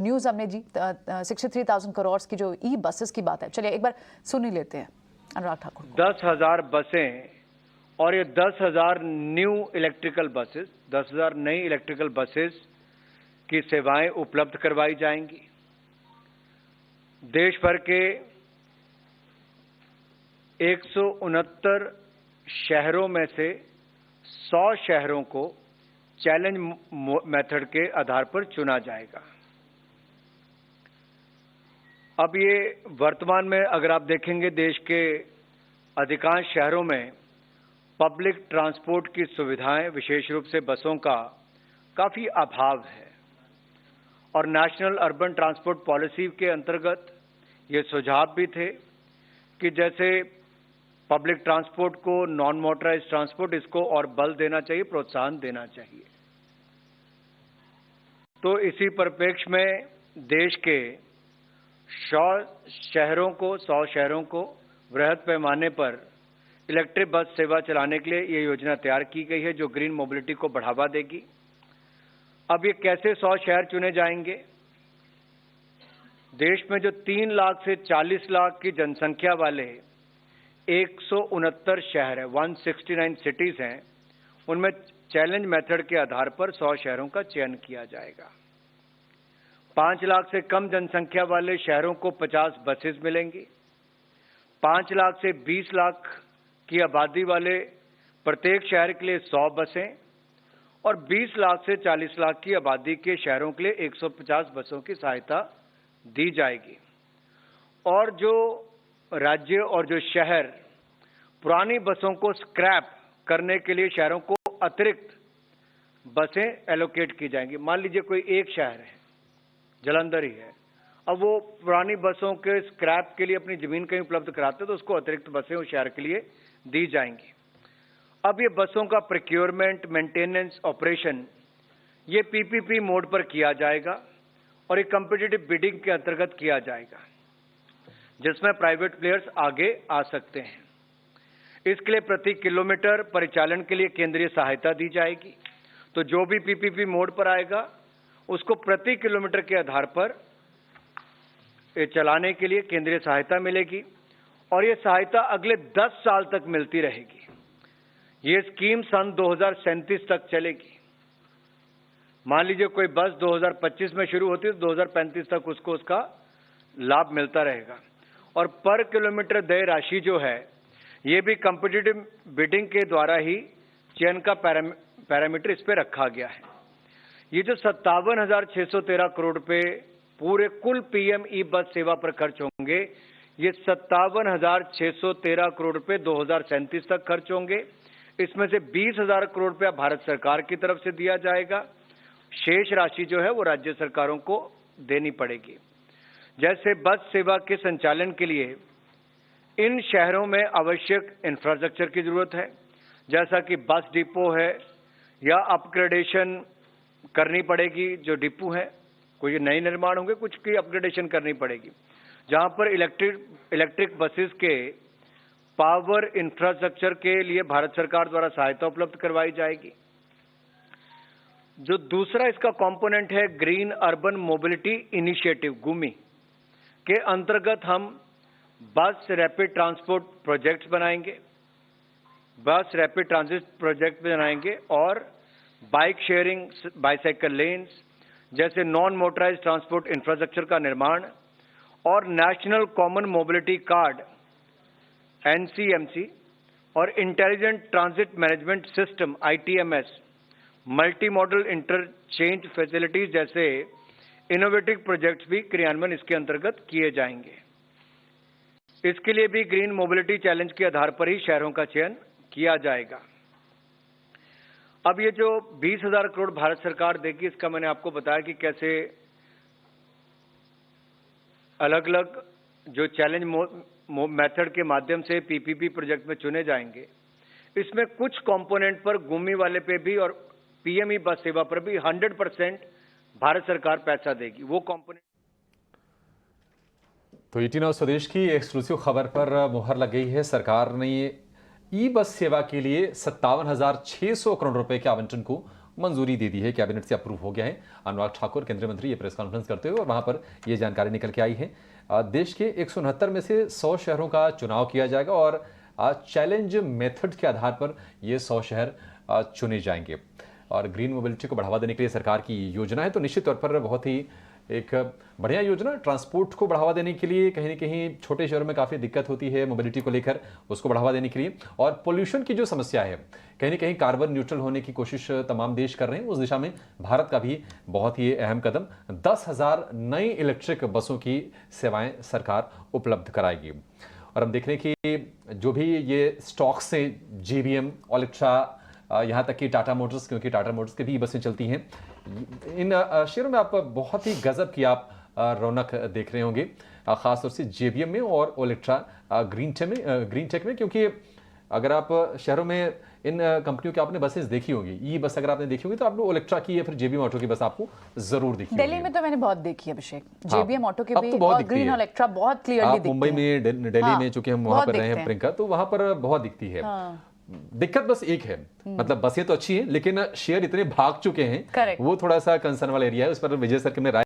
News हमने जी 63,000 करोड़ की जो ई बसेस की बात है, चलिए एक बार सुन ही लेते हैं अनुराग ठाकुर को। 10,000 बसें और ये 10,000 न्यू इलेक्ट्रिकल बसेस, 10,000 नई इलेक्ट्रिकल बसेस की सेवाएं उपलब्ध करवाई जाएंगी। देश भर के 169 शहरों में से 100 शहरों को चैलेंज मेथड के आधार पर चुना जाएगा। अब ये वर्तमान में अगर आप देखेंगे देश के अधिकांश शहरों में पब्लिक ट्रांसपोर्ट की सुविधाएं, विशेष रूप से बसों का काफी अभाव है और नेशनल अर्बन ट्रांसपोर्ट पॉलिसी के अंतर्गत ये सुझाव भी थे कि जैसे पब्लिक ट्रांसपोर्ट को नॉन मोटराइज्ड ट्रांसपोर्ट, इसको और बल देना चाहिए, प्रोत्साहन देना चाहिए। तो इसी परिप्रेक्ष्य में देश के 100 शहरों को वृहद पैमाने पर इलेक्ट्रिक बस सेवा चलाने के लिए ये योजना तैयार की गई है, जो ग्रीन मोबिलिटी को बढ़ावा देगी। अब ये कैसे 100 शहर चुने जाएंगे? देश में जो 3 लाख से 40 लाख की जनसंख्या वाले 169 शहर है, 169 सिटीज हैं, उनमें चैलेंज मेथड के आधार पर 100 शहरों का चयन किया जाएगा। 5 लाख से कम जनसंख्या वाले शहरों को 50 बसेस मिलेंगी। 5 लाख से 20 लाख की आबादी वाले प्रत्येक शहर के लिए 100 बसें और 20 लाख से 40 लाख की आबादी के शहरों के लिए 150 बसों की सहायता दी जाएगी। और जो राज्य और जो शहर पुरानी बसों को स्क्रैप करने के लिए शहरों को अतिरिक्त बसें एलोकेट की जाएंगी। मान लीजिए कोई एक शहर है, जालंधर ही है, अब वो पुरानी बसों के स्क्रैप के लिए अपनी जमीन कहीं उपलब्ध कराते तो उसको अतिरिक्त बसें उस शहर के लिए दी जाएंगी। अब ये बसों का प्रोक्योरमेंट, मेंटेनेंस, ऑपरेशन ये पीपीपी मोड पर किया जाएगा और ये कॉम्पिटिटिव बिडिंग के अंतर्गत किया जाएगा, जिसमें प्राइवेट प्लेयर्स आगे आ सकते हैं। इसके लिए प्रति किलोमीटर परिचालन के लिए केंद्रीय सहायता दी जाएगी। तो जो भी पीपीपी मोड पर आएगा उसको प्रति किलोमीटर के आधार पर चलाने के लिए केंद्रीय सहायता मिलेगी और ये सहायता अगले 10 साल तक मिलती रहेगी। ये स्कीम सन 2037 तक चलेगी। मान लीजिए कोई बस 2025 में शुरू होती है तो 2035 तक उसको उसका लाभ मिलता रहेगा। और पर किलोमीटर देय राशि जो है ये भी कॉम्पिटिटिव बिडिंग के द्वारा ही चयन का पैरामीटर इस पे रखा गया है। ये जो 57,613 करोड़ रुपए पूरे कुल पीएम ई बस सेवा पर खर्च होंगे, ये 57,613 करोड़ रुपए 2037 तक खर्च होंगे। इसमें से 20,000 करोड़ रुपया भारत सरकार की तरफ से दिया जाएगा, शेष राशि जो है वो राज्य सरकारों को देनी पड़ेगी। जैसे बस सेवा के संचालन के लिए इन शहरों में आवश्यक इंफ्रास्ट्रक्चर की जरूरत है, जैसा कि बस डिपो है या अपग्रेडेशन करनी पड़ेगी। जो डिपो है कोई नए निर्माण होंगे, कुछ की अपग्रेडेशन करनी पड़ेगी, जहां पर इलेक्ट्रिक बसेस के पावर इंफ्रास्ट्रक्चर के लिए भारत सरकार द्वारा सहायता उपलब्ध करवाई जाएगी। जो दूसरा इसका कंपोनेंट है ग्रीन अर्बन मोबिलिटी इनिशिएटिव गुमी के अंतर्गत हम बस रैपिड ट्रांसपोर्ट प्रोजेक्ट्स बनाएंगे, बस रैपिड ट्रांजिट प्रोजेक्ट बनाएंगे और बाइक शेयरिंग, बाइसाइकिल लेन्स जैसे नॉन मोटराइज्ड ट्रांसपोर्ट इंफ्रास्ट्रक्चर का निर्माण और national common mobility card NCMC और intelligent transit management system ITMS, multi modal interchange facilities जैसे इनोवेटिव प्रोजेक्ट्स भी क्रियान्वयन इसके अंतर्गत किए जाएंगे। इसके लिए भी ग्रीन मोबिलिटी चैलेंज के आधार पर ही शहरों का चयन किया जाएगा। अब ये जो 20,000 करोड़ भारत सरकार देगी, इसका मैंने आपको बताया कि कैसे अलग अलग जो चैलेंज मेथड के माध्यम से पीपीपी प्रोजेक्ट में चुने जाएंगे। इसमें कुछ कंपोनेंट पर गुमी वाले पे भी और पीएमई बस सेवा पर भी 100% भारत सरकार पैसा देगी। वो कंपोनेंट। तो ET Now स्वदेश की एक्सक्लूसिव खबर पर मुहर लग गई है। सरकार ने ई बस सेवा के लिए 57,600 करोड़ रुपए के आवंटन को मंजूरी दे दी है, कैबिनेट से अप्रूव हो गया है। अनुराग ठाकुर केंद्रीय मंत्री ये प्रेस कॉन्फ्रेंस करते हुए और वहां पर ये जानकारी निकल के आई है। देश के 169 में से 100 शहरों का चुनाव किया जाएगा और चैलेंज मेथड के आधार पर ये 100 शहर चुने जाएंगे। और ग्रीन मोबिलिटी को बढ़ावा देने के लिए सरकार की योजना है, तो निश्चित तौर पर बहुत ही एक बढ़िया योजना। ट्रांसपोर्ट को बढ़ावा देने के लिए कहीं ना कहीं छोटे शहरों में काफ़ी दिक्कत होती है मोबिलिटी को लेकर, उसको बढ़ावा देने के लिए। और पोल्यूशन की जो समस्या है, कहीं ना कहीं कार्बन न्यूट्रल होने की कोशिश तमाम देश कर रहे हैं, उस दिशा में भारत का भी बहुत ही अहम कदम। 10,000 नई इलेक्ट्रिक बसों की सेवाएं सरकार उपलब्ध कराएगी। और हम देख रहे हैं कि जो भी ये स्टॉक्स से JBM, ओलेक्ट्रा, यहाँ तक कि टाटा मोटर्स, क्योंकि टाटा मोटर्स की भी बसें चलती हैं, इन शेयरों में आप बहुत ही गजब की आप रौनक देख रहे होंगे, खासतौर से JBM में और ओलेक्ट्रा ग्रीन टेक में, क्योंकि अगर आप शहरों में इन कंपनियों की आपने बसेस देखी होंगी, ई बस अगर आपने देखी होगी तो आपको ओलेक्ट्रा की या फिर JBM ऑटो की बस आपको जरूर दिखी होगी। दिल्ली में तो मैंने बहुत देखी है अभिषेक, JBM ऑटो की अब भी तो बहुत और दिखती ग्रीन है। ओलेक्ट्रा बहुत क्लियरली दिखती है। मुंबई में, दिल्ली में, चूंकि हम वहां बहुत पर रहे दिखते हैं हैं। प्रियंका, तो वहां पर बहुत दिखती है। दिक्कत बस एक है, मतलब बसें तो अच्छी हैं लेकिन शेयर इतने भाग चुके हैं, Correct. वो थोड़ा सा कंसर्न वाला एरिया है। उस पर विजय सर की राय